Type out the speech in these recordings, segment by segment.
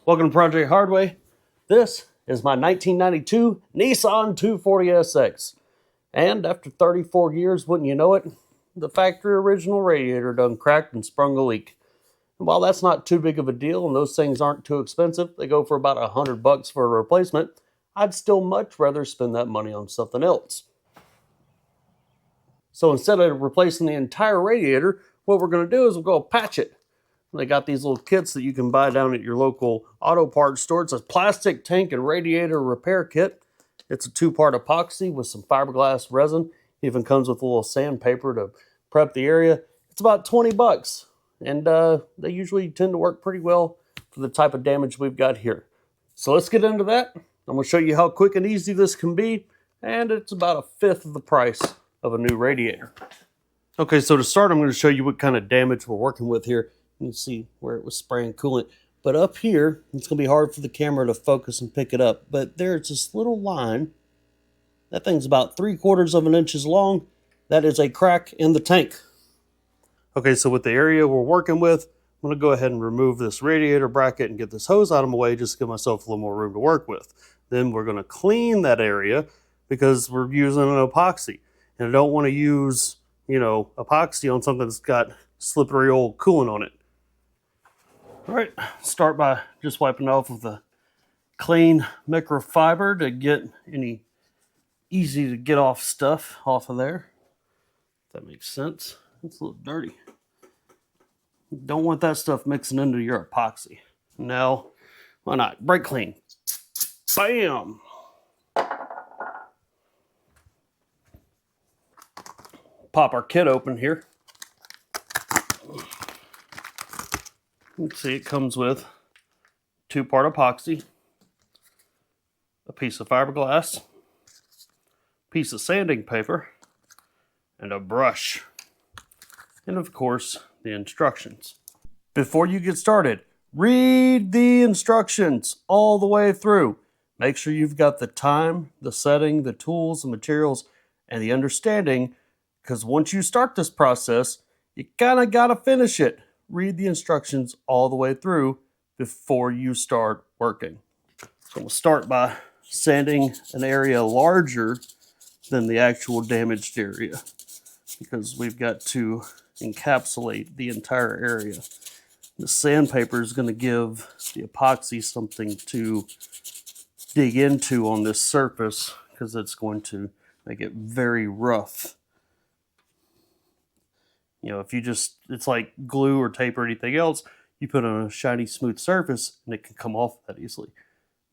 Welcome to Project Hardway. This is my 1992 Nissan 240SX. And after 34 years, wouldn't you know it, the factory original radiator done cracked and sprung a leak. And while that's not too big of a deal and those things aren't too expensive, they go for about $100 for a replacement, I'd still much rather spend that money on something else. So instead of replacing the entire radiator, what we're going to do is we'll go patch it. They got these little kits that you can buy down at your local auto parts store. It's a plastic tank and radiator repair kit. It's a 2-part epoxy with some fiberglass resin. It even comes with a little sandpaper to prep the area. It's about 20 bucks. And they usually tend to work pretty well for the type of damage we've got here. So let's get into that. I'm going to show you how quick and easy this can be. And it's about 1/5 of the price of a new radiator. Okay, so to start, I'm going to show you what kind of damage we're working with here. You can see where it was spraying coolant. But up here, it's going to be hard for the camera to focus and pick it up. But there's this little line. That thing's about 3/4 of an inch long. That is a crack in the tank. Okay, so with the area we're working with, I'm going to go ahead and remove this radiator bracket and get this hose out of my way just to give myself a little more room to work with. Then we're going to clean that area because we're using an epoxy. And I don't want to use, epoxy on something that's got slippery old coolant on it. All right, start by just wiping off with a clean microfiber to get any easy to get off stuff off of there. If that makes sense. It's a little dirty. Don't want that stuff mixing into your epoxy. Now, why not? Brake clean. Bam! Pop our kit open here. Let's see, it comes with 2-part epoxy, a piece of fiberglass, piece of sanding paper, and a brush. And of course, the instructions. Before you get started, read the instructions all the way through. Make sure you've got the time, the setting, the tools, the materials, and the understanding, because once you start this process, you kind of got to finish it. Read the instructions all the way through before you start working. So we'll start by sanding an area larger than the actual damaged area because we've got to encapsulate the entire area. The sandpaper is going to give the epoxy something to dig into on this surface because it's going to make it very rough. If you it's like glue or tape or anything else, you put it on a shiny, smooth surface and it can come off that easily.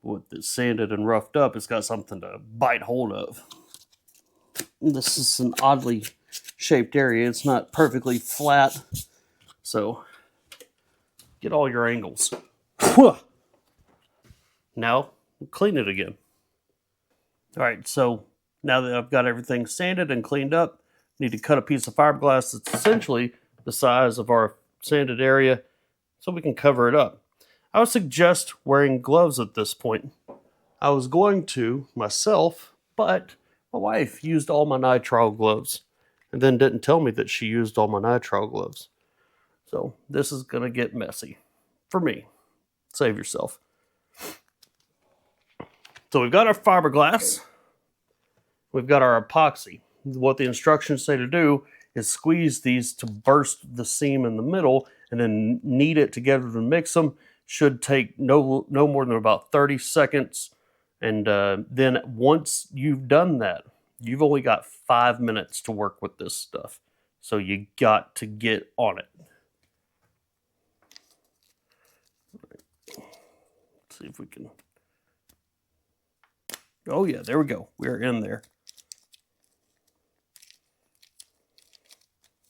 With it sanded and roughed up, it's got something to bite hold of. This is an oddly shaped area. It's not perfectly flat. So get all your angles. Now clean it again. All right, so now that I've got everything sanded and cleaned up, need to cut a piece of fiberglass that's essentially the size of our sanded area so we can cover it up. I would suggest wearing gloves at this point. I was going to myself, but my wife used all my nitrile gloves and then didn't tell me that she used all my nitrile gloves. So this is going to get messy for me. Save yourself. So we've got our fiberglass. We've got our epoxy. What the instructions say to do is squeeze these to burst the seam in the middle and then knead it together to mix them. Should take no more than about 30 seconds. And then once you've done that, you've only got 5 minutes to work with this stuff. So you got to get on it. Let's see if we can. Oh yeah, there we go. We're in there.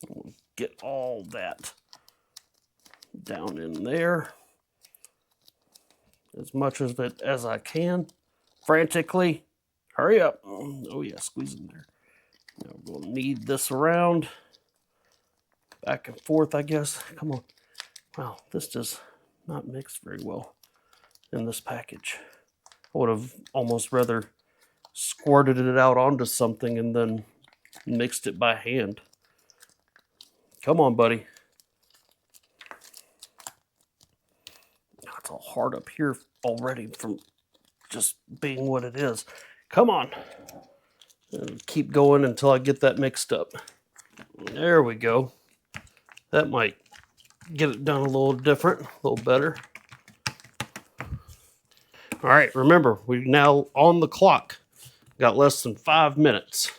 We'll get all that down in there. As much of it as I can. Frantically. Hurry up. Oh yeah, squeeze in there. Now we're going to knead this around. Back and forth, I guess. Come on. Wow, this does not mix very well in this package. I would have almost rather squirted it out onto something and then mixed it by hand. Come on, buddy. it's all hard up here already from just being what it is. Come on. And keep going until I get that mixed up. There we go. That might get it done a little different, a little better. All right, remember, we're now on the clock. Got less than 5 minutes.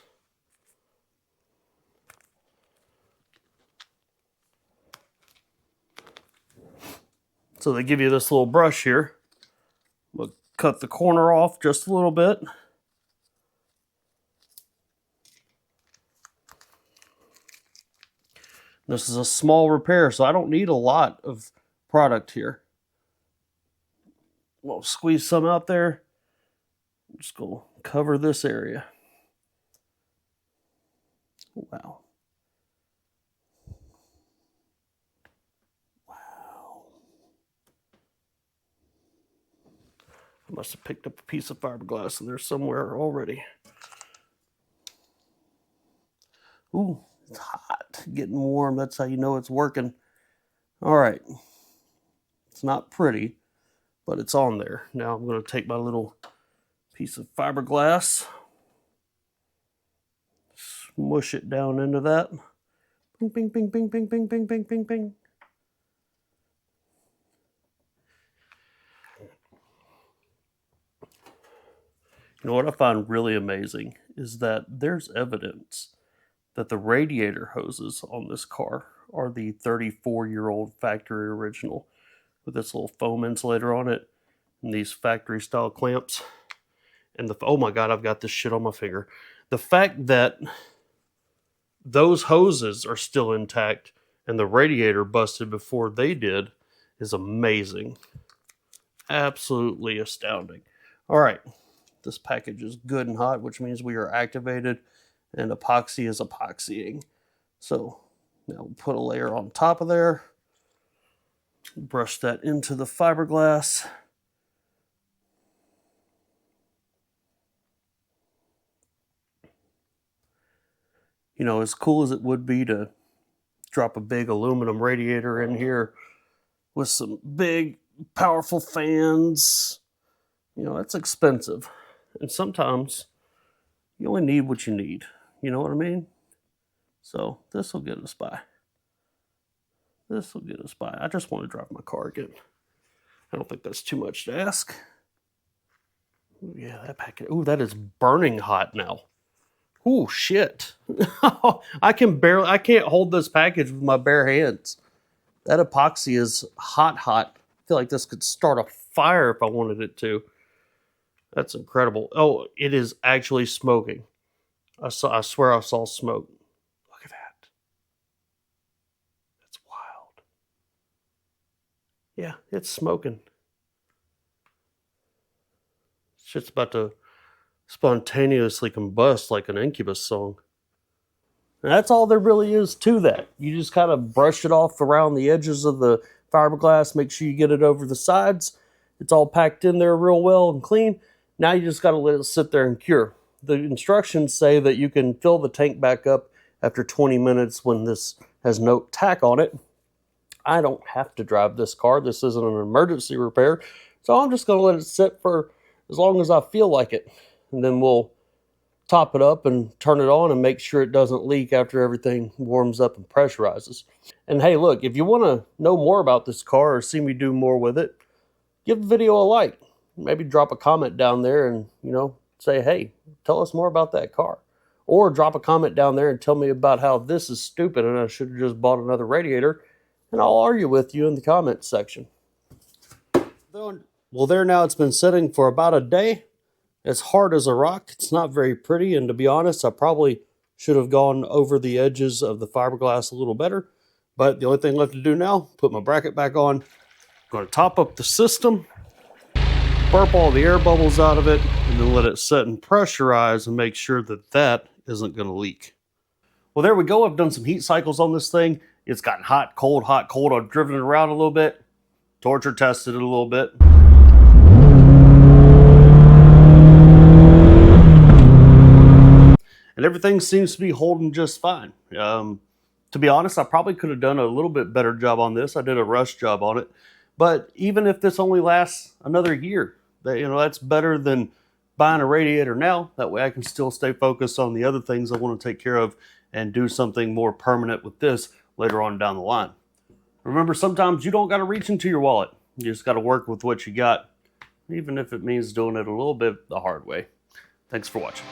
So they give you this little brush here. We'll cut the corner off just a little bit. This is a small repair, so I don't need a lot of product here. We'll squeeze some out there. I'm just going to cover this area. Wow. Wow. I must have picked up a piece of fiberglass in there somewhere already. Ooh, it's hot, getting warm. That's how you know it's working. All right. It's not pretty, but it's on there. Now I'm going to take my little piece of fiberglass, smush it down into that. Bing, bing, bing, bing, bing, bing, bing, bing, bing, bing. You know what I find really amazing is that there's evidence that the radiator hoses on this car are the 34-year-old factory original with this little foam insulator on it and these factory style clamps. And oh my God, I've got this shit on my finger. The fact that those hoses are still intact and the radiator busted before they did is amazing. Absolutely astounding. All right, this package is good and hot, which means we are activated and epoxy is epoxying. So now we'll put a layer on top of there, brush that into the fiberglass. You know, as cool as it would be to drop a big aluminum radiator in here with some big, powerful fans, you know, that's expensive. And sometimes you only need what you need. You know what I mean? So this will get us by. This will get us by. I just want to drive my car again. I don't think that's too much to ask. Ooh, yeah, that packet. Ooh, that is burning hot now. Ooh, shit. I can't hold this package with my bare hands. That epoxy is hot, hot. I feel like this could start a fire if I wanted it to. That's incredible. Oh, it is actually smoking. I swear I saw smoke. Look at that. That's wild. Yeah, it's smoking. Shit's about to spontaneously combust like an Incubus song. And that's all there really is to that. You just kind of brush it off around the edges of the fiberglass. Make sure you get it over the sides. It's all packed in there real well and clean. Now you just got to let it sit there and cure. The instructions say that you can fill the tank back up after 20 minutes when this has no tack on it. I don't have to drive this car. This isn't an emergency repair. So I'm just going to let it sit for as long as I feel like it. And then we'll top it up and turn it on and make sure it doesn't leak after everything warms up and pressurizes. And hey, look, if you want to know more about this car or see me do more with it, give the video a like. Maybe drop a comment down there and, you know, say, hey, tell us more about that car. Or drop a comment down there and tell me about how this is stupid and I should have just bought another radiator. And I'll argue with you in the comments section. Well, there now, it's been sitting for about a day. It's hard as a rock. It's not very pretty. And to be honest, I probably should have gone over the edges of the fiberglass a little better. But the only thing left to do now, put my bracket back on. I'm going to top up the system, burp all the air bubbles out of it, and then let it set and pressurize and make sure that that isn't going to leak. Well, there we go. I've done some heat cycles on this thing. It's gotten hot, cold, hot, cold. I've driven it around a little bit, torture tested it a little bit. And everything seems to be holding just fine. To be honest, I probably could have done a little bit better job on this. I did a rush job on it. But even if this only lasts another year, that's better than buying a radiator now. That way I can still stay focused on the other things I want to take care of and do something more permanent with this later on down the line. Remember, sometimes you don't got to reach into your wallet. You just got to work with what you got, even if it means doing it a little bit the hard way. Thanks for watching.